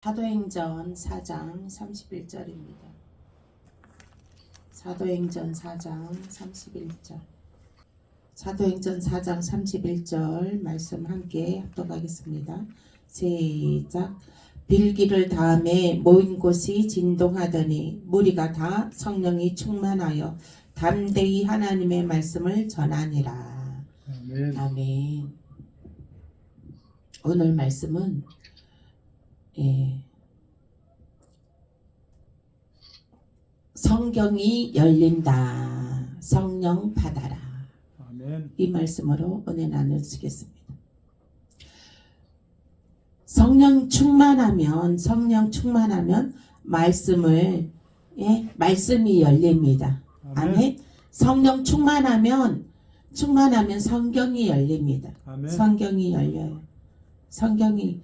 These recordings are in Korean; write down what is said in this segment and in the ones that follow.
사도행전 4장 31절입니다. 사도행전 4장 31절. 사도행전 4장 31절 말씀 함께 합독하겠습니다. 시작. 빌기를 다음에 모인 곳이 진동하더니 무리가 다 성령이 충만하여 담대히 하나님의 말씀을 전하니라. 아멘. 아멘. 오늘 말씀은 성경이 열린다. 성령 받아라. 아멘. 이 말씀으로 은혜 나누시겠습니다. 성령 충만하면 말씀이 열립니다. 아멘. 성령 충만하면 성경이 열립니다. 아멘. 성경이 열려요. 성경이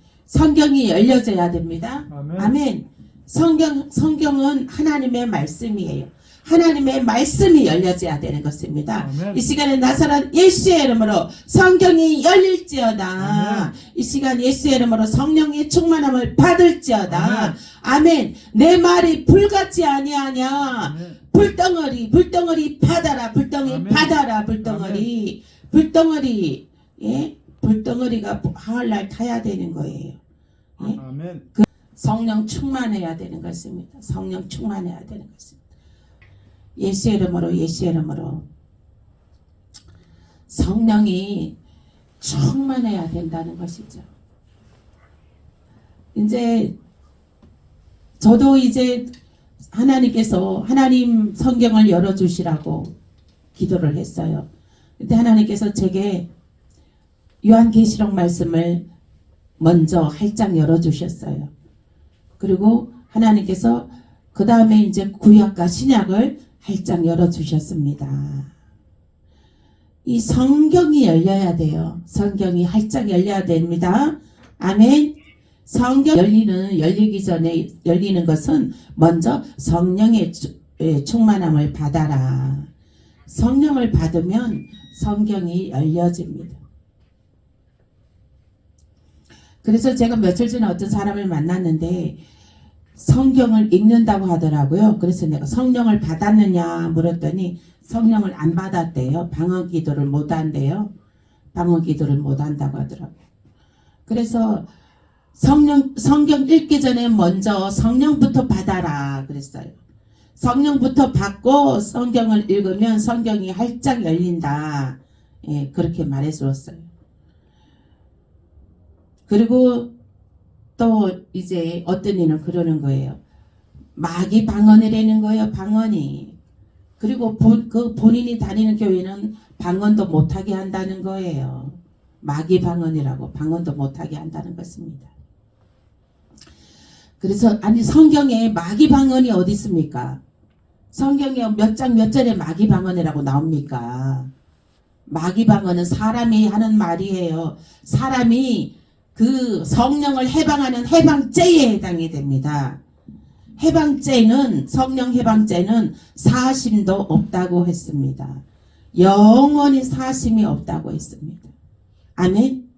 열려져야 됩니다. 아멘. 아멘. 성경은 하나님의 말씀이에요. 하나님의 말씀이 열려져야 되는 것입니다. 아멘. 이 시간에 나사렛 예수의 이름으로 성경이 열릴지어다. 아멘. 이 시간 예수의 이름으로 성령의 충만함을 받을지어다. 아멘. 아멘. 내 말이 불같지 아니하냐. 아멘. 불덩어리 받아라. 아멘. 받아라. 불덩어리가 하늘날 타야 되는 거예요. 예? 아멘. 성령 충만해야 되는 것입니다. 성령 충만해야 되는 것입니다. 예수의 이름으로 성령이 충만해야 된다는 것이죠. 저도 하나님께서 하나님 성경을 열어주시라고 기도를 했어요. 근데 하나님께서 제게 요한계시록 말씀을 먼저 활짝 열어주셨어요. 그리고 하나님께서 그 다음에 구약과 신약을 활짝 열어주셨습니다. 이 성경이 열려야 돼요. 성경이 활짝 열려야 됩니다. 아멘. 성경 열리기 전에 열리는 것은 먼저 성령의 충만함을 받아라. 성령을 받으면 성경이 열려집니다. 그래서 제가 며칠 전에 어떤 사람을 만났는데 성경을 읽는다고 하더라고요. 그래서 내가 성령을 받았느냐 물었더니 성령을 안 받았대요. 방언 기도를 못 한대요. 방언 기도를 못 한다고 하더라고요. 그래서 성경 읽기 전에 먼저 성령부터 받아라 그랬어요. 성령부터 받고 성경을 읽으면 성경이 활짝 열린다. 예, 그렇게 말해 주었어요. 그리고 또 어떤 이는 그러는 거예요. 마귀 방언이라는 거예요. 방언이. 그리고 본인이 다니는 교회는 방언도 못하게 한다는 거예요. 마귀 방언이라고 방언도 못하게 한다는 것입니다. 그래서 성경에 마귀 방언이 어디 있습니까? 성경에 몇 장 몇 절에 마귀 방언이라고 나옵니까? 마귀 방언은 사람이 하는 말이에요. 사람이 그 성령을 해방하는 해방죄에 해당이 됩니다. 성령 해방죄는 사심도 없다고 했습니다. 영원히 사심이 없다고 했습니다. 아멘.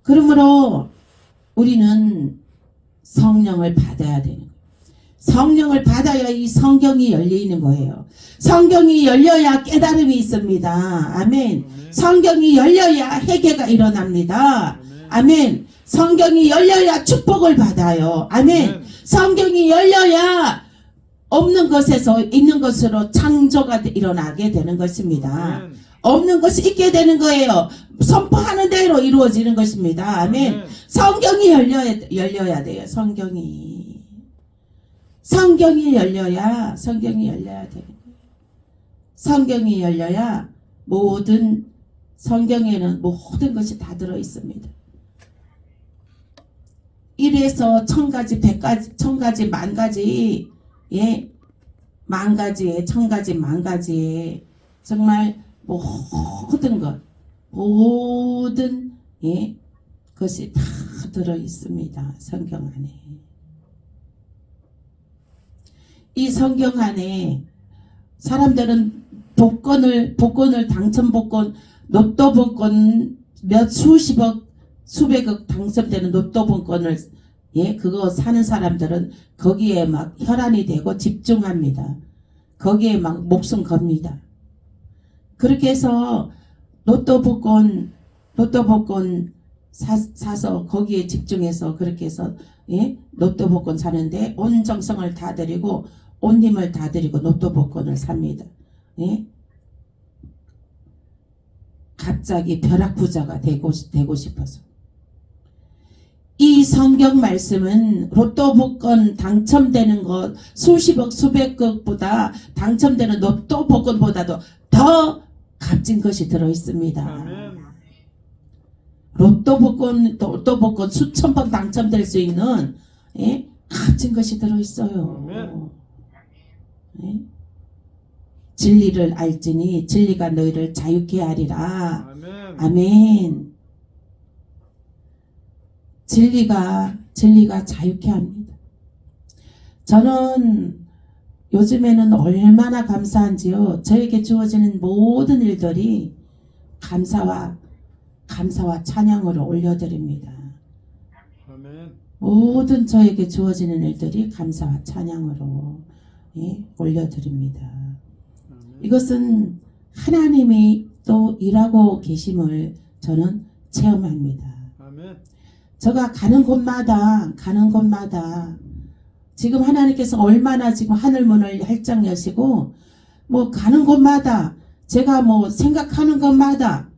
그러므로 우리는 성령을 받아야 되는 거예요. 성령을 받아야 이 성경이 열리는 거예요. 성경이 열려야 깨달음이 있습니다. 아멘. 성경이 열려야 회개가 일어납니다. 아멘. 성경이 열려야 축복을 받아요. 아멘. 성경이 열려야 없는 것에서 있는 것으로 창조가 일어나게 되는 것입니다. 없는 것이 있게 되는 거예요. 선포하는 대로 이루어지는 것입니다. 아멘. 성경이 열려야 돼요. 성경이 열려야 되는 거예요. 성경이 열려야 성경에는 모든 것이 다 들어 있습니다. 1에서 1000가지, 100가지, 1000가지, 만가지, 만가지에, 1000가지, 만가지에 정말 모든 것이 다 들어 있습니다. 성경 안에. 이 성경 안에 사람들은 복권을 당첨 복권, 로또 복권 수백억 당첨되는 로또 복권을 예, 그거 사는 사람들은 거기에 막 혈안이 되고 집중합니다. 거기에 막 목숨 겁니다. 그렇게 해서 로또 복권 사서 거기에 집중해서 그렇게 해서 예? 로또 복권 사는데 온 정성을 다 드리고 온 힘을 다 드리고 로또 복권을 삽니다. 예? 갑자기 벼락부자가 되고 싶어서. 이 성경 말씀은 로또 복권 당첨되는 것 수십억 수백억보다 당첨되는 로또 복권보다도 더 값진 것이 들어있습니다. 아멘. 로또 복권 수천 번 당첨될 수 있는 예? 값진 것이 들어있어요. 아멘. 예? 진리를 알지니 진리가 너희를 자유케 하리라. 아멘. 아멘. 진리가 자유케 합니다. 저는 요즘에는 얼마나 감사한지요. 저에게 주어지는 모든 일들이 감사와 찬양으로 올려드립니다. 아멘. 모든 저에게 주어지는 일들이 감사와 찬양으로 예, 올려드립니다. 아멘. 이것은 하나님이 또 일하고 계심을 저는 체험합니다. 아멘. 제가 가는 곳마다 지금 하나님께서 얼마나 지금 하늘문을 활짝 여시고 뭐 가는 곳마다 제가 뭐 생각하는 것마다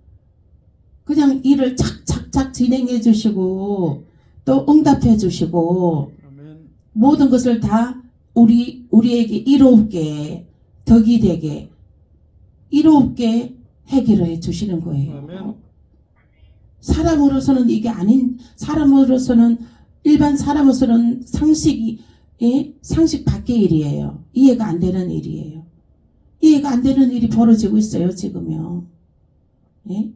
그냥 일을 착착착 진행해 주시고 또 응답해 주시고 아멘. 모든 것을 다 우리에게 이롭게 덕이 되게 이롭게 해결해 주시는 거예요. 아멘. 사람으로서는 이게 아닌 사람으로서는 일반 사람으로서는 상식 밖의 일이에요. 이해가 안 되는 일이에요. 이해가 안 되는 일이 벌어지고 있어요, 지금요. 예?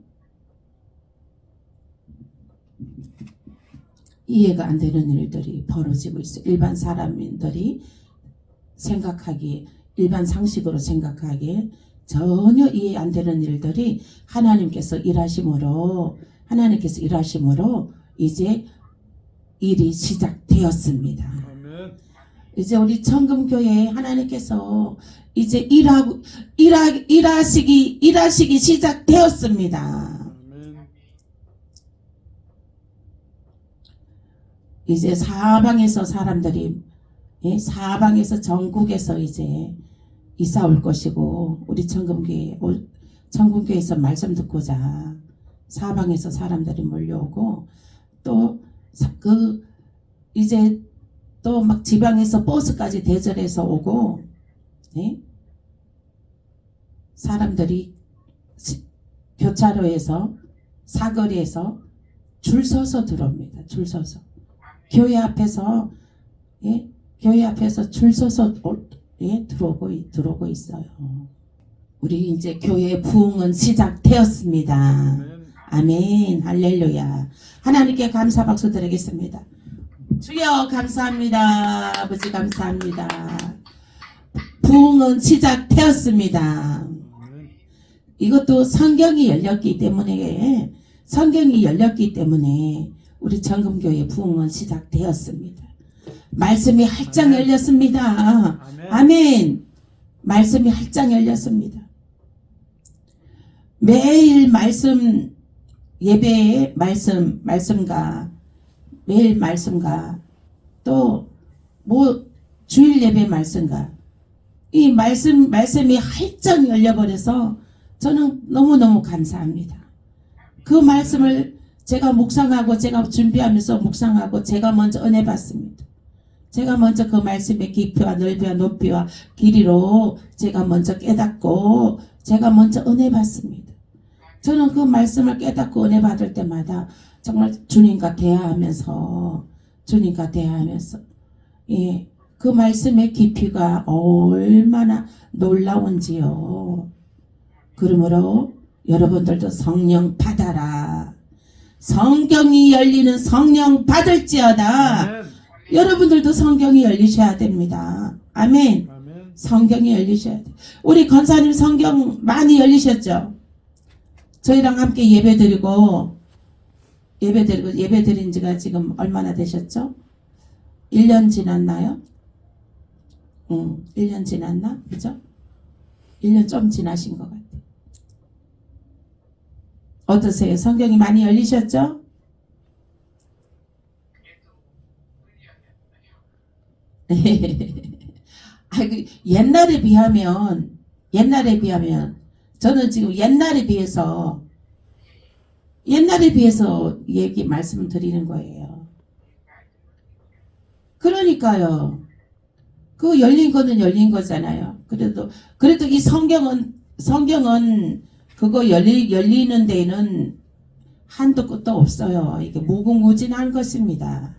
이해가 안 되는 일들이 벌어지고 있어요. 일반 사람들이 일반 상식으로 생각하기에 전혀 이해 안 되는 일들이 하나님께서 일하심으로 이제 일이 시작되었습니다. 아멘. 이제 우리 청금교회에 하나님께서 이제 일하시기 시작되었습니다. 아멘. 이제 사방에서 사람들이 사방에서 전국에서 이제 이사 올 것이고 우리 청금교회에서 말씀 듣고자 사방에서 사람들이 몰려오고 또 이제 또 막 지방에서 버스까지 대절해서 오고 예? 사람들이 교차로에서 사거리에서 줄 서서 들어옵니다. 줄 서서 교회 앞에서 줄 서서 들어오고 있어요. 우리 이제 교회 부흥은 시작되었습니다. 아멘. 아멘. 할렐루야. 하나님께 감사 박수 드리겠습니다. 주여 감사합니다. 아버지 감사합니다. 부흥은 시작되었습니다. 아멘. 이것도 성경이 열렸기 때문에 우리 정금교회 부흥은 시작되었습니다. 말씀이 활짝 아멘. 열렸습니다. 아멘. 아멘. 말씀이 활짝 열렸습니다. 매일 말씀 예배의 말씀과 매일 말씀과 또 뭐 주일 예배 말씀과 이 말씀이 활짝 열려버려서 저는 너무너무 감사합니다. 그 말씀을 제가 묵상하고 제가 준비하면서 묵상하고 제가 먼저 은혜 받습니다. 제가 먼저 그 말씀의 깊이와 넓이와 높이와 길이로 제가 먼저 깨닫고 제가 먼저 은혜 받습니다. 저는 그 말씀을 깨닫고 은혜 받을 때마다 정말 주님과 대화하면서 예, 그 말씀의 깊이가 얼마나 놀라운지요. 그러므로 여러분들도 성령 받아라. 성경이 열리는 성령 받을지어다. 아멘. 여러분들도 성경이 열리셔야 됩니다. 아멘. 아멘. 성경이 열리셔야 돼. 우리 권사님 성경 많이 열리셨죠? 저희랑 함께 예배드린 지가 지금 얼마나 되셨죠? 1년 지났나요? 1년 지났나? 그죠? 1년 좀 지나신 것 같아요. 어떠세요? 성경이 많이 열리셨죠? 옛날에 비하면 저는 지금 옛날에 비해서 말씀을 드리는 거예요. 그러니까요. 그 열린 거는 열린 거잖아요. 그래도 이 성경은 그거 열리는 데에는 한도 끝도 없어요. 이게 무궁무진한 것입니다.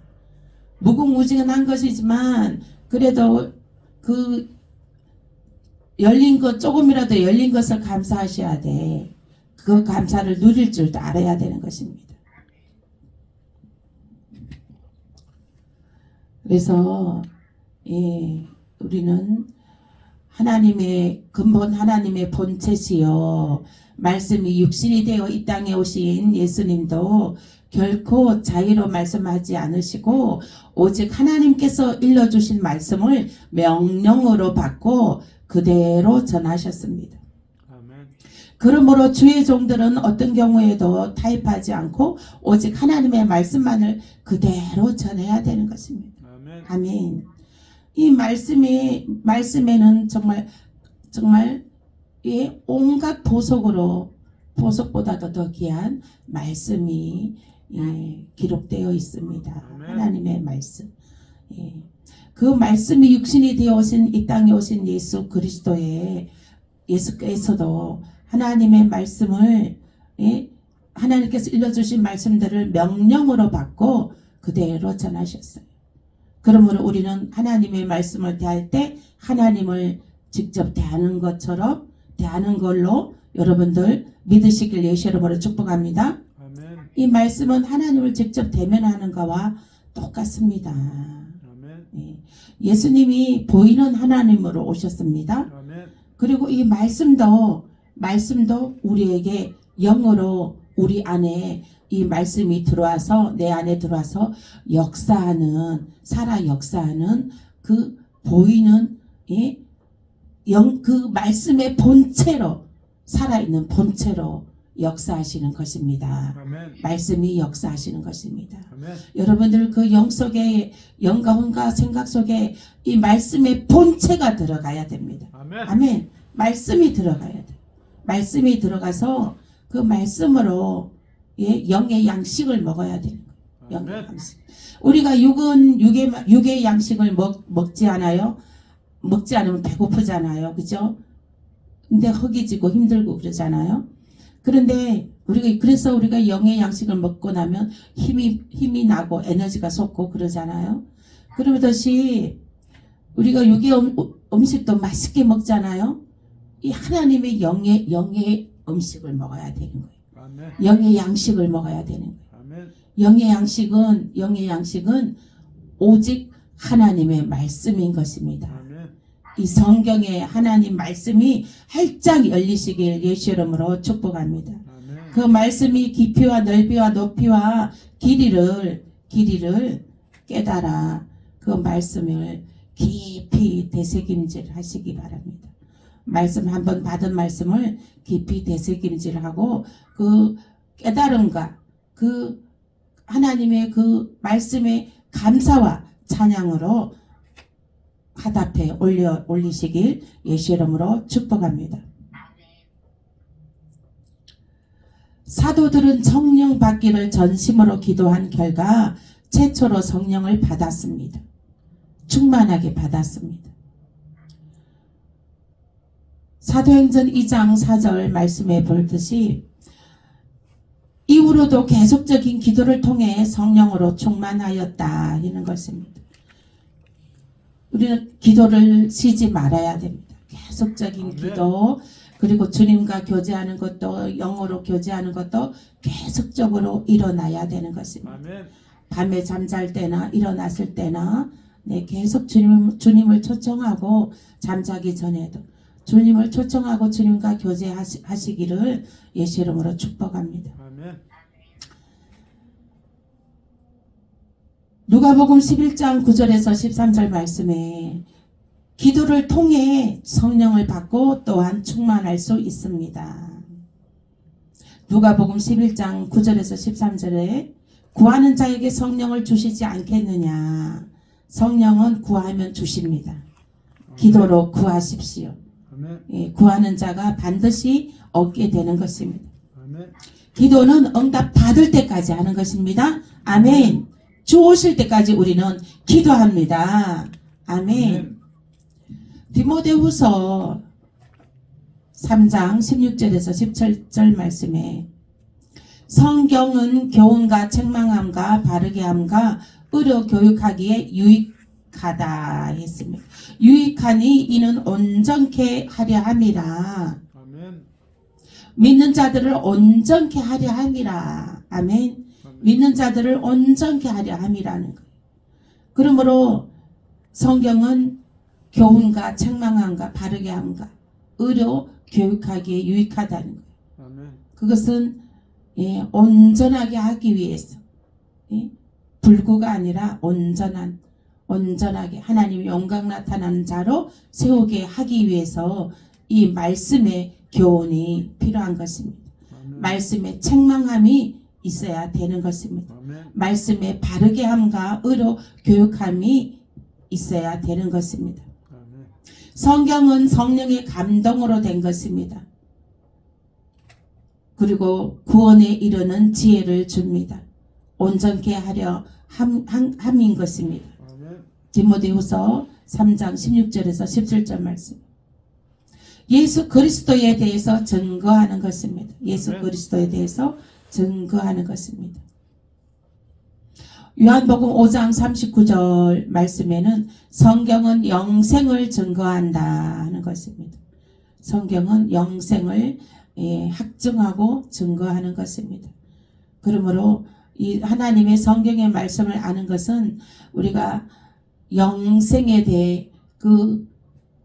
무궁무진한 것이지만 그래도 그 열린 것 조금이라도 열린 것을 감사하셔야 돼. 그 감사를 누릴 줄도 알아야 되는 것입니다. 그래서 우리는 하나님의 근본 하나님의 본체시요 말씀이 육신이 되어 이 땅에 오신 예수님도 결코 자의로 말씀하지 않으시고 오직 하나님께서 일러주신 말씀을 명령으로 받고 그대로 전하셨습니다. 아멘. 그러므로 주의 종들은 어떤 경우에도 타협하지 않고 오직 하나님의 말씀만을 그대로 전해야 되는 것입니다. 아멘. 아멘. 이 말씀에는 정말 온갖 보석보다도 더 귀한 말씀이 기록되어 있습니다. 아멘. 하나님의 말씀. 그 말씀이 육신이 되어 오신 이 땅에 오신 예수께서도 하나님의 말씀을 하나님께서 일러주신 말씀들을 명령으로 받고 그대로 전하셨어요. 그러므로 우리는 하나님의 말씀을 대할 때 하나님을 직접 대하는 것처럼 대하는 걸로 여러분들 믿으시길 예수 이름으로 축복합니다. 아멘. 이 말씀은 하나님을 직접 대면하는 것과 똑같습니다. 아멘. 예수님이 보이는 하나님으로 오셨습니다. 아멘. 그리고 이 말씀도 우리에게 영으로 우리 안에 이 말씀이 들어와서 내 안에 들어와서 살아 역사하는 그 보이는 그 말씀의 본체로 살아있는 본체로 역사하시는 것입니다. 아멘. 말씀이 역사하시는 것입니다. 아멘. 여러분들 그 영 속에 영가원과 생각 속에 이 말씀의 본체가 들어가야 됩니다. 아멘. 아멘. 말씀이 들어가야 돼. 말씀이 들어가서 그 말씀으로 영의 양식을 먹어야 되는 거예요. 영의 아멘. 양식. 우리가 육의 양식을 먹지 않아요? 먹지 않으면 배고프잖아요. 그죠? 근데 허기지고 힘들고 그러잖아요. 그런데 그래서 우리가 영의 양식을 먹고 나면 힘이 나고 에너지가 솟고 그러잖아요. 그러듯이 우리가 육의 음식도 맛있게 먹잖아요. 이 하나님의 영의 음식을 먹어야 되는 거예요. 아멘. 영의 양식을 먹어야 되는 거예요. 아멘. 영의 양식은 오직 하나님의 말씀인 것입니다. 아멘. 이 성경에 하나님 말씀이 활짝 열리시길 예수 이름으로 축복합니다. 아멘. 그 말씀이 깊이와 넓이와 높이와 길이를 깨달아 그 말씀을 깊이 되새김질 하시기 바랍니다. 말씀 한번 받은 말씀을 깊이 되새김질하고 그 깨달음과 그 하나님의 그 말씀의 감사와 찬양으로 화답해 올리시길 예수 이름으로 축복합니다. 사도들은 성령 받기를 전심으로 기도한 결과 최초로 성령을 받았습니다. 충만하게 받았습니다. 사도행전 2장 4절 말씀에 볼듯이 이후로도 계속적인 기도를 통해 성령으로 충만하였다 하는 것입니다. 우리는 기도를 쉬지 말아야 됩니다. 계속적인 아멘. 기도 그리고 주님과 교제하는 것도 영어로 교제하는 것도 계속적으로 일어나야 되는 것입니다. 아멘. 밤에 잠잘 때나 일어났을 때나 계속 주님을 초청하고 잠자기 전에도 주님을 초청하고 주님과 교제하시기를 예수 이름으로 축복합니다. 아멘. 누가복음 11장 9절에서 13절 말씀에 기도를 통해 성령을 받고 또한 충만할 수 있습니다. 누가복음 11장 9절에서 13절에 구하는 자에게 성령을 주시지 않겠느냐. 성령은 구하면 주십니다. 기도로 구하십시오. 아멘. 예, 구하는 자가 반드시 얻게 되는 것입니다. 아멘. 기도는 응답 받을 때까지 하는 것입니다. 아멘. 주 오실 때까지 우리는 기도합니다. 아멘. 디모데후서 3장 16절에서 17절 말씀에 성경은 교훈과 책망함과 바르게 함과 의로 교육하기에 유익하다 했습니다. 유익하니 이는 온전케 하려 함이라. 아멘. 믿는 자들을 온전케 하려 함이라. 아멘. 믿는 자들을 온전케 하려 함이라는 거예요. 그러므로 성경은 교훈과 책망함과 바르게 함과 의로 교육하기에 유익하다는 거예요. 아멘. 그것은 온전하게 하기 위해서 불구가 아니라 온전하게 하나님의 영광 나타나는 자로 세우게 하기 위해서 이 말씀의 교훈이 필요한 것입니다. 아멘. 말씀의 책망함이 있어야 되는 것입니다. 아멘. 말씀의 바르게 함과 의로 교육함이 있어야 되는 것입니다. 아멘. 성경은 성령의 감동으로 된 것입니다. 그리고 구원에 이르는 지혜를 줍니다. 온전케 하려 함인 것입니다. 아멘. 디모데후서 3장 16절에서 17절 말씀. 예수 그리스도에 대해서 증거하는 것입니다. 예수 아멘. 그리스도에 대해서 증거하는 것입니다. 요한복음 5장 39절 말씀에는 성경은 영생을 증거한다 하는 것입니다. 성경은 영생을 확증하고 증거하는 것입니다. 그러므로 이 하나님의 성경의 말씀을 아는 것은 우리가 영생에 대해 그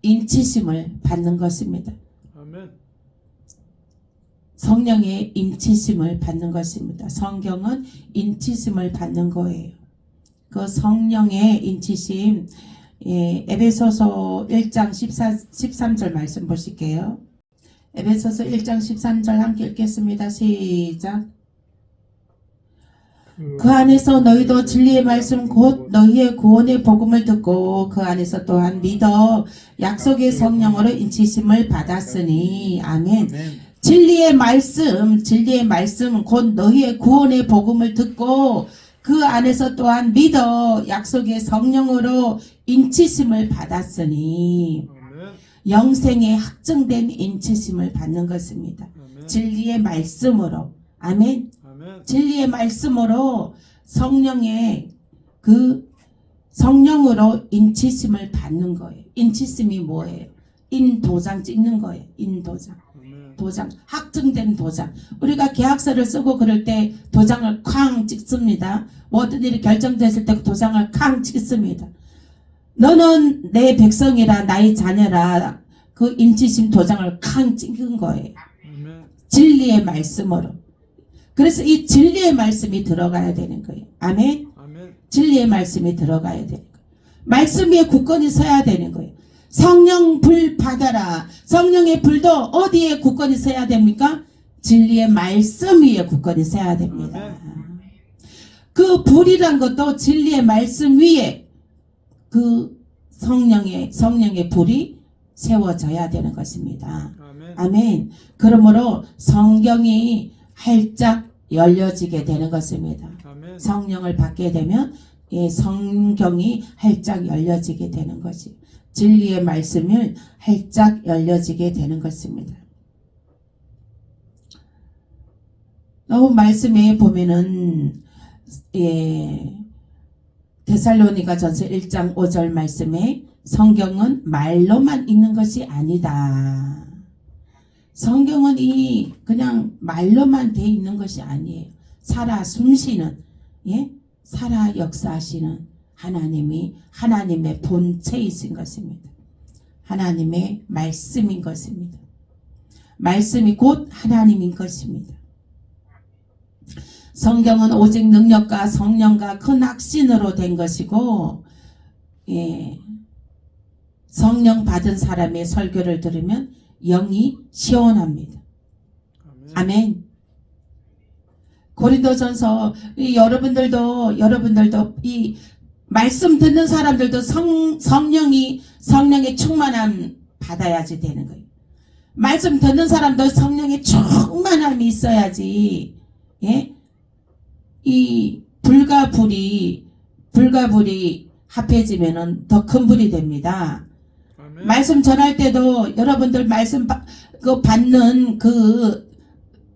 인치심을 받는 것입니다. 아멘. 성령의 인치심을 받는 것입니다. 성경은 인치심을 받는 거예요. 그 성령의 인치심, 에베소서 1장 13절 말씀 보실게요. 에베소서 1장 13절 함께 읽겠습니다. 시작. 그 안에서 너희도 진리의 말씀 곧 너희의 구원의 복음을 듣고 그 안에서 또한 믿어 약속의 성령으로 인치심을 받았으니 아멘. 아멘. 진리의 말씀 곧 너희의 구원의 복음을 듣고 그 안에서 또한 믿어 약속의 성령으로 인치심을 받았으니 아멘. 영생의 확증된 인치심을 받는 것입니다. 아멘. 진리의 말씀으로 아멘. 아멘. 진리의 말씀으로 성령으로 인치심을 받는 거예요. 인치심이 뭐예요? 인도장 찍는 거예요. 인도장. 아멘. 도장, 확증된 도장. 우리가 계약서를 쓰고 그럴 때 도장을 쾅 찍습니다. 모든 일이 결정됐을 때 도장을 쾅 찍습니다. 너는 내 백성이라 나의 자녀라. 그 인치심 도장을 쾅 찍은 거예요. 아멘. 진리의 말씀으로. 그래서 이 진리의 말씀이 들어가야 되는 거예요. 아멘. 아멘. 진리의 말씀이 들어가야 되는 거예요. 말씀 위에 굳건히 서야 되는 거예요. 성령 불 받아라. 성령의 불도 어디에 굳건히 서야 됩니까? 진리의 말씀 위에 굳건히 서야 됩니다. 그 불이란 것도 진리의 말씀 위에 그 성령의 불이 세워져야 되는 것입니다. 아멘. 아멘. 그러므로 성경이 활짝 열려지게 되는 것입니다. 아멘. 성령을 받게 되면 성경이 활짝 열려지게 되는 것이 진리의 말씀을 활짝 열려지게 되는 것입니다. 너무 말씀에 보면은 데살로니가 전서 1장 5절 말씀에 성경은 말로만 읽는 것이 아니다. 성경은 그냥 말로만 돼 있는 것이 아니에요. 살아 숨쉬는 살아 역사하시는 하나님의 본체이신 것입니다. 하나님의 말씀인 것입니다. 말씀이 곧 하나님인 것입니다. 성경은 오직 능력과 성령과 큰 확신으로 된 것이고, 예, 성령 받은 사람의 설교를 들으면 영이 시원합니다. 아멘. 고린도전서 여러분들도 이 말씀 듣는 사람들도 성령의 충만함 받아야지 되는 거예요. 말씀 듣는 사람도 성령의 충만함이 있어야지. 예? 이 불과 불이 합해지면은 더 큰 불이 됩니다. 아멘. 말씀 전할 때도 여러분들 말씀 받는 그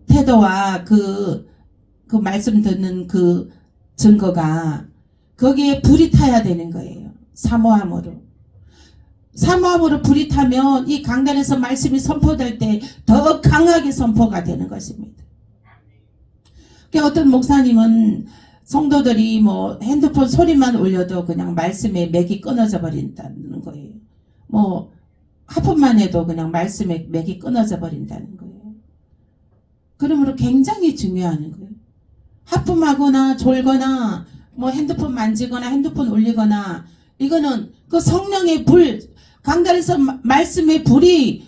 태도와 그 말씀 듣는 그 증거가 거기에 불이 타야 되는 거예요. 사모함으로 불이 타면 이 강단에서 말씀이 선포될 때 더 강하게 선포가 되는 것입니다. 그러니까 어떤 목사님은 성도들이 뭐 핸드폰 소리만 울려도 그냥 말씀에 맥이 끊어져 버린다는 거예요. 뭐 하품만 해도 그냥 말씀에 맥이 끊어져 버린다는 거예요. 그러므로 굉장히 중요한 거예요. 하품하거나 졸거나 뭐 핸드폰 만지거나 핸드폰 울리거나 이거는 그 성령의 불, 강단에서 말씀의 불이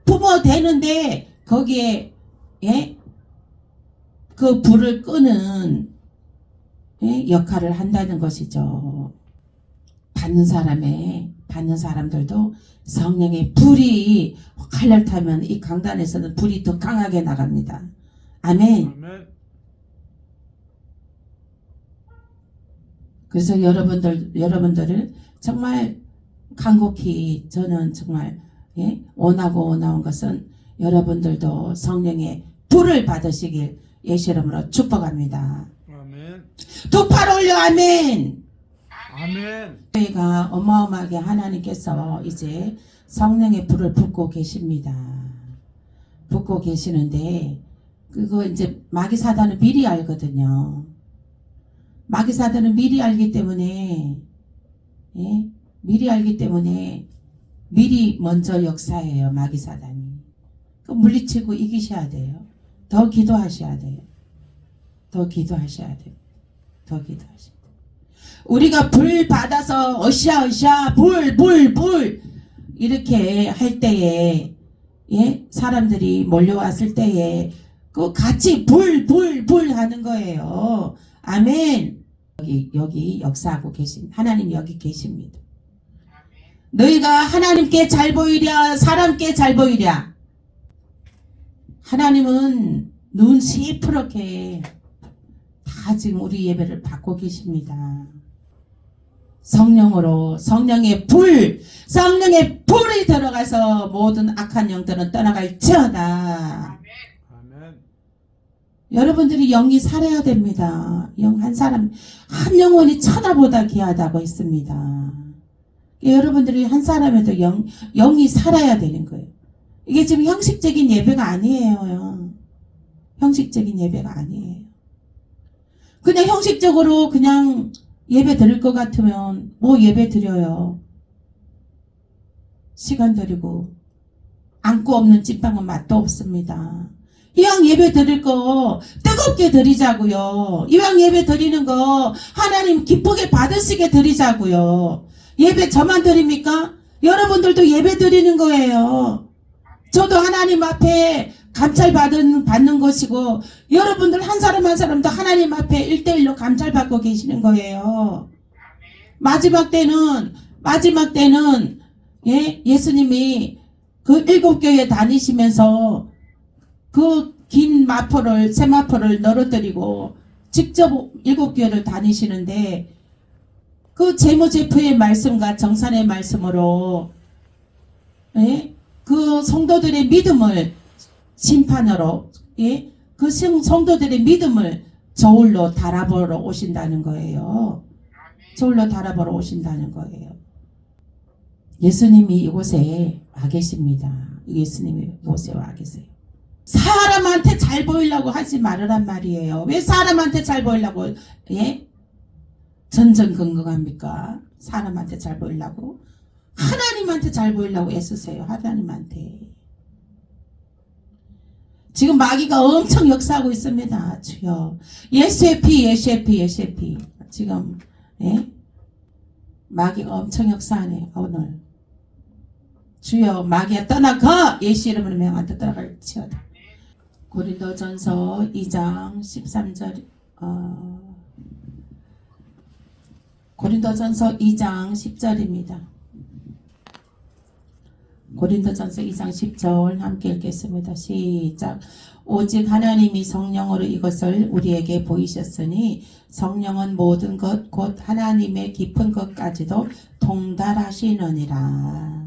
뿜어대는데 거기에 그 불을 끄는 역할을 한다는 것이죠. 받는 사람들도 성령의 불이 칼날 타면 이 강단에서는 불이 더 강하게 나갑니다. 아멘. 아멘. 그래서 여러분들을 정말 간곡히 저는 정말 원하고 나온 것은 여러분들도 성령의 불을 받으시길 예수 이름으로 축복합니다. 아멘. 두 팔 올려 아멘. 아멘. 저희가 어마어마하게 하나님께서 이제 성령의 불을 붓고 계십니다. 붓고 계시는데 그거 이제 마귀 사단은 미리 알거든요. 마귀 사단은 미리 알기 때문에 미리 먼저 역사해요. 마귀 사단이. 그 물리치고 이기셔야 돼요. 더 기도하셔야 돼요. 더 기도하셔야 돼요. 우리가 불 받아서 으쌰 불 이렇게 할 때에 사람들이 몰려왔을 때에 그 같이 불 하는 거예요. 아멘. 여기 역사하고 계신 하나님 여기 계십니다. 너희가 하나님께 잘 보이랴 사람께 잘 보이랴. 하나님은 눈 시퍼렇게 다 지금 우리 예배를 받고 계십니다. 성령의 불이 들어가서 모든 악한 영들은 떠나갈지어다. 아멘. 여러분들이 영이 살아야 됩니다. 한 영혼이 천하보다 귀하다고 했습니다. 여러분들이 한 사람에도 영이 살아야 되는 거예요. 이게 지금 형식적인 예배가 아니에요. 형식적인 예배가 아니에요. 그냥 형식적으로 그냥 예배 드릴 것 같으면 뭐 예배 드려요. 시간 드리고 안고 없는 찐빵은 맛도 없습니다. 이왕 예배 드릴 거 뜨겁게 드리자고요. 이왕 예배 드리는 거 하나님 기쁘게 받으시게 드리자고요. 예배 저만 드립니까? 여러분들도 예배 드리는 거예요. 저도 하나님 앞에 감찰받는 것이고 여러분들 한 사람 한 사람도 하나님 앞에 1대1로 감찰받고 계시는 거예요. 마지막 때는 예수님이 그 7교회 다니시면서 그 긴 세마포를 널어뜨리고 직접 7교회를 다니시는데 그 재무제표의 말씀과 정산의 말씀으로 그 성도들의 믿음을 심판으로 그 성도들의 믿음을 저울로 달아보러 오신다는 거예요. 저울로 달아보러 오신다는 거예요. 예수님이 이곳에 와 계십니다. 예수님이 이곳에 와 계세요. 사람한테 잘 보이려고 하지 말으란 말이에요. 왜 사람한테 잘 보이려고 전전긍긍합니까? 사람한테 잘 보이려고 하나님한테 잘 보이려고 애쓰세요. 하나님한테 지금 마귀가 엄청 역사하고 있습니다. 주여. 예수의 피, 예수의 피, 예수의 피. 지금 예? 마귀가 엄청 역사하네 오늘. 주여, 마귀야 떠나가. 예수 이름으로 명한테 떠나갈지어다. 고린도전서 2장 13절 고린도전서 2장 10절입니다. 고린도전서 2장 10절 함께 읽겠습니다. 시작. 오직 하나님이 성령으로 이것을 우리에게 보이셨으니 성령은 모든 것 곧 하나님의 깊은 것까지도 통달하시느니라.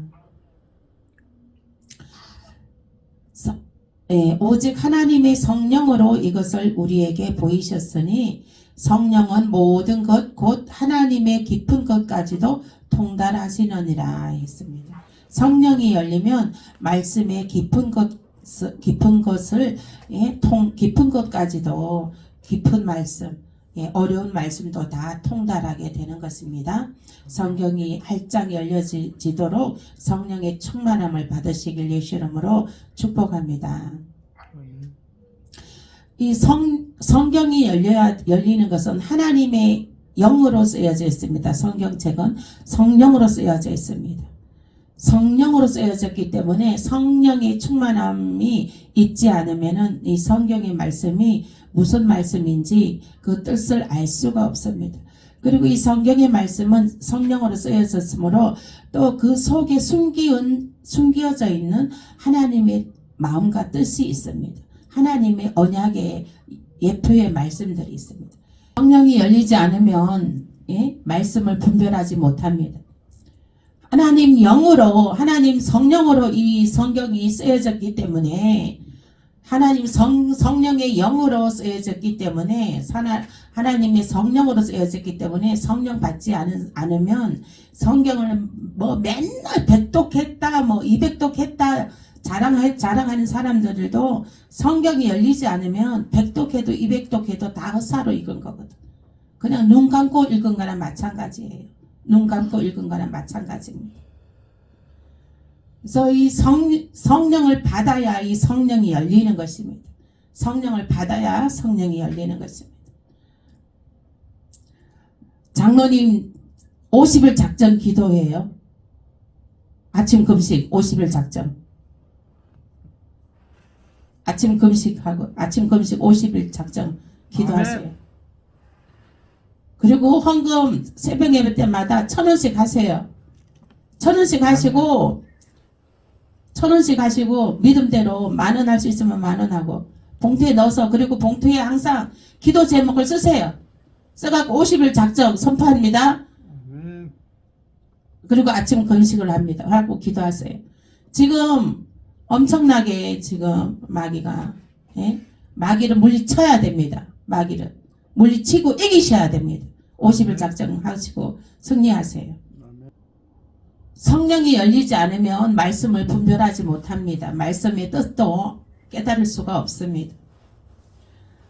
오직 하나님의 성령으로 이것을 우리에게 보이셨으니 성령은 모든 것 곧 하나님의 깊은 것까지도 통달하시느니라 했습니다. 성령이 열리면 말씀의 깊은 것을 깊은 것까지도 깊은 말씀, 어려운 말씀도 다 통달하게 되는 것입니다. 성경이 활짝 열려지도록 성령의 충만함을 받으시길 예수 이름으로 축복합니다. 이 성경이 열리는 것은 하나님의 영으로 쓰여져 있습니다. 성경책은 성령으로 쓰여져 있습니다. 성령으로 쓰여졌기 때문에 성령의 충만함이 있지 않으면은 이 성경의 말씀이 무슨 말씀인지 그 뜻을 알 수가 없습니다. 그리고 이 성경의 말씀은 성령으로 쓰여졌으므로 또 그 속에 숨겨져 있는 하나님의 마음과 뜻이 있습니다. 하나님의 언약의 예표의 말씀들이 있습니다. 성령이 열리지 않으면 말씀을 분별하지 못합니다. 하나님 영으로, 하나님 성령으로 이 성경이 쓰여졌기 때문에 하나님 성령의 영으로 쓰여졌기 때문에 하나님의 성령으로 쓰여졌기 때문에 성령 받지 않으면 성경을 뭐 맨날 100독했다 뭐 200독했다 자랑하는 사람들도 성경이 열리지 않으면 100독해도 200독해도 다 헛사로 읽은 거거든. 그냥 눈 감고 읽은 거나 마찬가지예요. 눈 감고 읽은 거나 마찬가지입니다. 그래서 이 성령을 받아야 이 성령이 열리는 것입니다. 성령을 받아야 성령이 열리는 것입니다. 장로님 50일 작전 기도해요. 아침 금식 50일 작전. 아침 금식하고 아침 금식 50일 작전 기도하세요. 아멘. 그리고 헌금 새벽 예배 때마다 1,000원씩 하세요. 1,000원씩 하시고 1,000원씩 하시고 믿음대로 10,000원 할 수 있으면 10,000원 하고 봉투에 넣어서 그리고 봉투에 항상 기도 제목을 쓰세요. 써갖고 50일 작정 선포합니다. 그리고 아침 금식을 합니다. 하고 기도하세요. 지금 엄청나게 지금 마귀가 마귀를 물리쳐야 됩니다. 마귀를 물리치고 이기셔야 됩니다. 50일 작정하시고 승리하세요. 성령이 열리지 않으면 말씀을 분별하지 못합니다. 말씀의 뜻도 깨달을 수가 없습니다.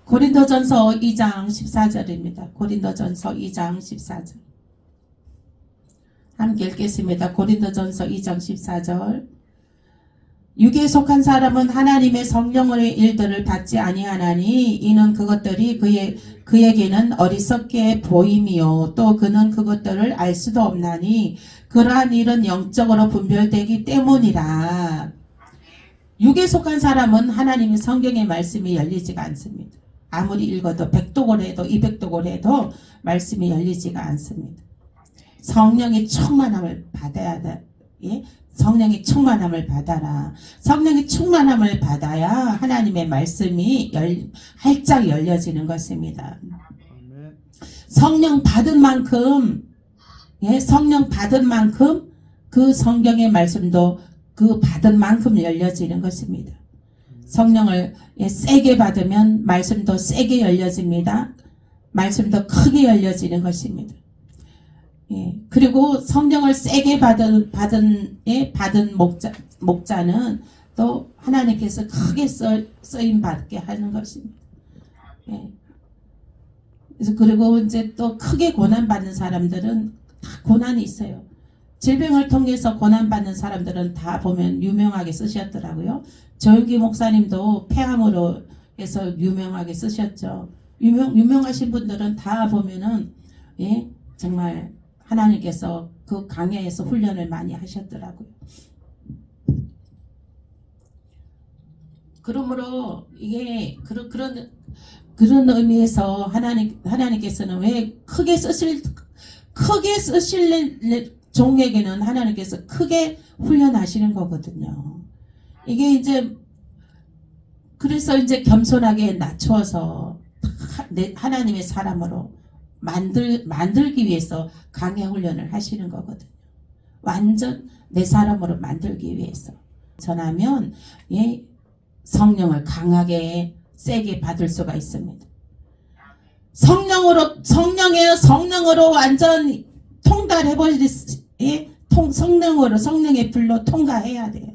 고린도전서 2장 14절입니다. 고린도전서 2장 14절 함께 읽겠습니다. 고린도전서 2장 14절 육에 속한 사람은 하나님의 성령의 일들을 받지 아니하나니 이는 그것들이 그에게는 어리석게 보임이요 또 그는 그것들을 알 수도 없나니 그러한 일은 영적으로 분별되기 때문이라. 육에 속한 사람은 하나님의 성경의 말씀이 열리지가 않습니다. 아무리 읽어도 100독을 해도 200독을 해도 말씀이 열리지가 않습니다. 성령의 충만함을 받아야 돼. 성령의 충만함을 받아라. 성령의 충만함을 받아야 하나님의 말씀이 활짝 열려지는 것입니다. 성령 받은 만큼 성령 받은 만큼 그 성경의 말씀도 그 받은 만큼 열려지는 것입니다. 성령을 세게 받으면 말씀도 세게 열려집니다. 말씀도 크게 열려지는 것입니다. 그리고 성령을 세게 받은 목자는 또 하나님께서 크게 쓰임 받게 하는 것입니다. 그래서 그리고 이제 또 크게 고난 받는 사람들은 다 고난이 있어요. 질병을 통해서 고난받는 사람들은 다 보면 유명하게 쓰셨더라고요. 조윤기 목사님도 폐암으로 해서 유명하게 쓰셨죠. 유명하신 분들은 다 보면은 예, 정말 하나님께서 그 강야에서 훈련을 많이 하셨더라고요. 그러므로 이게 그런 의미에서 하나님께서는 왜 크게 쓰실 종에게는 하나님께서 크게 훈련하시는 거거든요. 이게 이제 그래서 이제 겸손하게 낮추어서 하나님의 사람으로 만들기 위해서 강해 훈련을 하시는 거거든요. 완전 내 사람으로 만들기 위해서. 전하면 예, 성령을 강하게 세게 받을 수가 있습니다. 성령으로 완전 통달해버리 예? 성령의 불로 통과해야 돼요.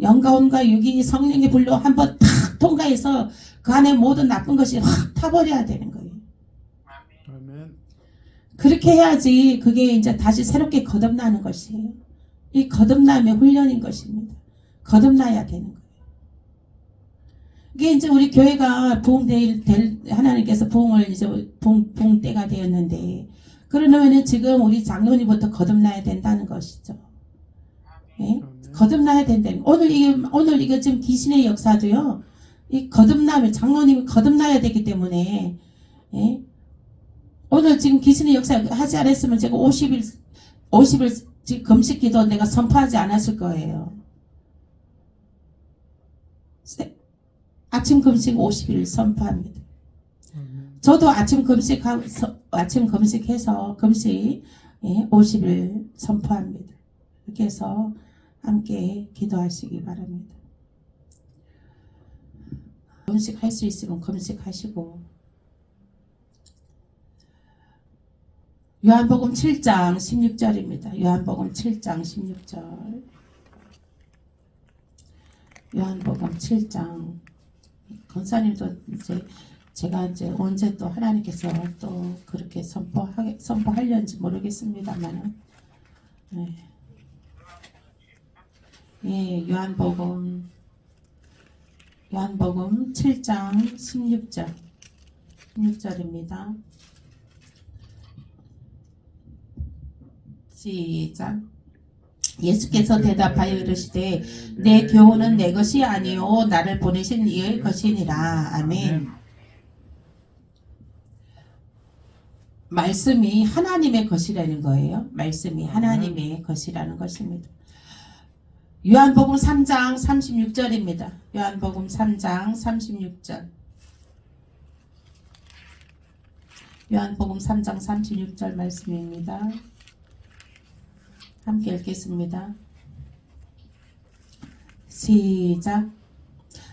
영가온과 육이 성령의 불로 한번 탁 통과해서 그 안에 모든 나쁜 것이 확 타버려야 되는 거예요. 아멘. 그렇게 해야지 그게 이제 다시 새롭게 거듭나는 것이에요. 이 거듭남의 훈련인 것입니다. 거듭나야 되는 거예요. 이게 이제 우리 교회가 하나님께서 부흥을 이제 부흥 때가 되었는데, 그러면은 지금 우리 장로님부터 거듭나야 된다는 것이죠. 예? 거듭나야 된다는. 오늘 이거 지금 귀신의 역사도요, 이 장로님이 거듭나야 되기 때문에, 예? 오늘 지금 귀신의 역사 하지 않았으면 제가 50일 지금 금식 기도 내가 선포하지 않았을 거예요. 아침 금식 50일 선포합니다. 저도 아침 금식해서 금식 50일 선포합니다. 이렇게 해서 함께 기도하시기 바랍니다. 금식할 수 있으면 금식하시고, 요한복음 7장 16절입니다. 요한복음 7장 16절. 요한복음 7장. 권사님도 이제 제가 이제 언제 또 하나님께서 또 그렇게 선포하려는지 모르겠습니다만은, 예, 요한복음 7장 16절입니다. 시작. 예수께서 대답하여 이르시되 내 교훈은 내 것이 아니요 나를 보내신 이의 것이니라. 아멘. 말씀이 하나님의 것이라는 거예요. 말씀이 하나님의 것이라는 것입니다. 요한복음 3장 36절입니다. 요한복음 3장 36절. 요한복음 3장 36절 말씀입니다. 함께 읽겠습니다. 시작.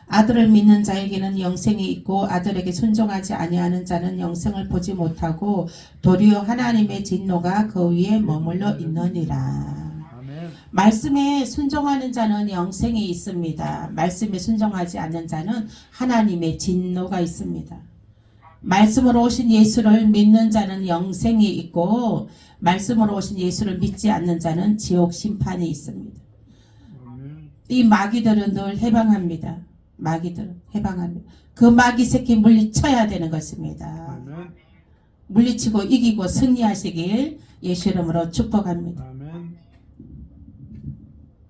아들을 믿는 자에게는 영생이 있고 아들에게 순종하지 아니하는 자는 영생을 보지 못하고 도리어 하나님의 진노가 그 위에 머물러 있느니라. 아멘. 말씀에 순종하는 자는 영생이 있습니다. 말씀에 순종하지 않는 자는 하나님의 진노가 있습니다. 말씀으로 오신 예수를 믿는 자는 영생이 있고 말씀으로 오신 예수를 믿지 않는 자는 지옥 심판이 있습니다. 아멘. 이 마귀들은 늘 해방합니다. 마귀들은 해방합니다. 그 마귀 새끼 물리쳐야 되는 것입니다. 아멘. 물리치고 이기고 승리하시길 예수 이름으로 축복합니다. 아멘.